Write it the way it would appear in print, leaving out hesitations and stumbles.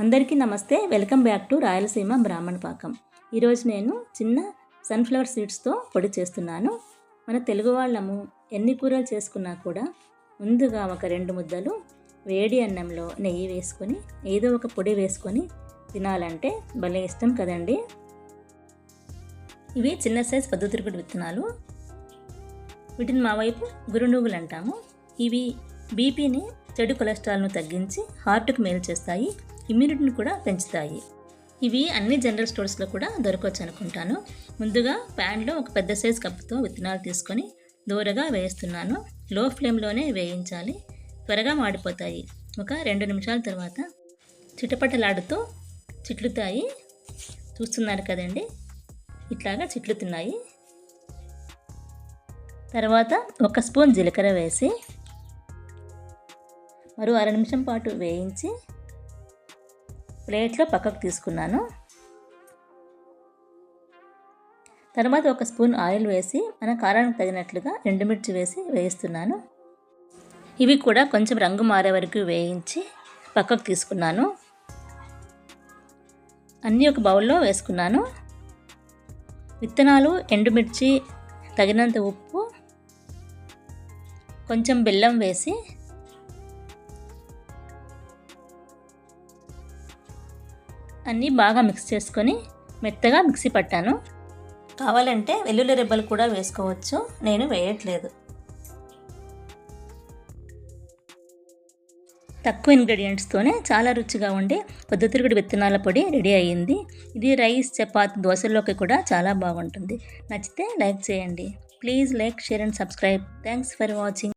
అందరికీ నమస్తే. Welcome back to Rayalaseema బ్రాహ్మణ పాకం. ఈరోజు నేను చిన్న సన్ఫ్లవర్ సీడ్స్తో పొడి చేస్తున్నాను. మన తెలుగు వాళ్ళము ఎన్ని కూరలు చేసుకున్నా కూడా ముందుగా ఒక 2 ముద్దలు వేడి అన్నంలో నెయ్యి వేసుకొని ఏదో ఒక పొడి వేసుకొని తినాలంటే భలే ఇష్టం కదండి. ఇవి చిన్న సైజ్ పొద్దుతిరుగుడు విత్తనాలు. వీటిని మా వైపు గురునూగులు అంటాము. ఇవి బీపీని, చెడు కొలెస్ట్రాల్ను తగ్గించి హార్ట్కి మేలు చేస్తాయి, ఇమ్యూనిటీని కూడా పెంచుతాయి. ఇవి అన్ని జనరల్ స్టోర్స్లో కూడా దొరకవచ్చు అనుకుంటాను. ముందుగా ప్యాన్లో ఒక పెద్ద సైజ్ కప్పుతో విత్తనాలు తీసుకొని దూరగా వేస్తున్నాను. లో ఫ్లేమ్లోనే వేయించాలి, త్వరగా మాడిపోతాయి. ఒక 2 నిమిషాల తర్వాత చిటపటలాడుతూ చిట్లుతాయి. చూస్తున్నారు కదండి, ఇట్లాగా చిట్లుతున్నాయి. తర్వాత 1 స్పూన్ జీలకర్ర వేసి మరో 1/2 నిమిషం పాటు వేయించి ప్లేట్లో పక్కకు తీసుకున్నాను. తర్వాత 1 స్పూన్ ఆయిల్ వేసి మన కారానికి తగినట్లుగా ఎండుమిర్చి వేసి వేయిస్తున్నాను. ఇవి కూడా కొంచెం రంగు మారే వరకు వేయించి పక్కకు తీసుకున్నాను. అన్నీ ఒక బౌల్లో వేసుకున్నాను. విత్తనాలు, ఎండుమిర్చి, తగినంత ఉప్పు, కొంచెం బెల్లం వేసి అన్నీ బాగా మిక్స్ చేసుకొని మెత్తగా మిక్సీ పట్టాను. కావాలంటే వెల్లుల్లి రెబ్బలు కూడా వేసుకోవచ్చు, నేను వేయట్లేదు. తక్కువ ఇంగ్రీడియంట్స్తోనే చాలా రుచిగా ఉండే పొద్దుతిరుగుడు విత్తనాల పొడి రెడీ అయ్యింది. ఇది రైస్, చపాతి, దోశల్లోకి కూడా చాలా బాగుంటుంది. నచ్చితే లైక్ చేయండి. Please like, share and subscribe. Thanks for watching.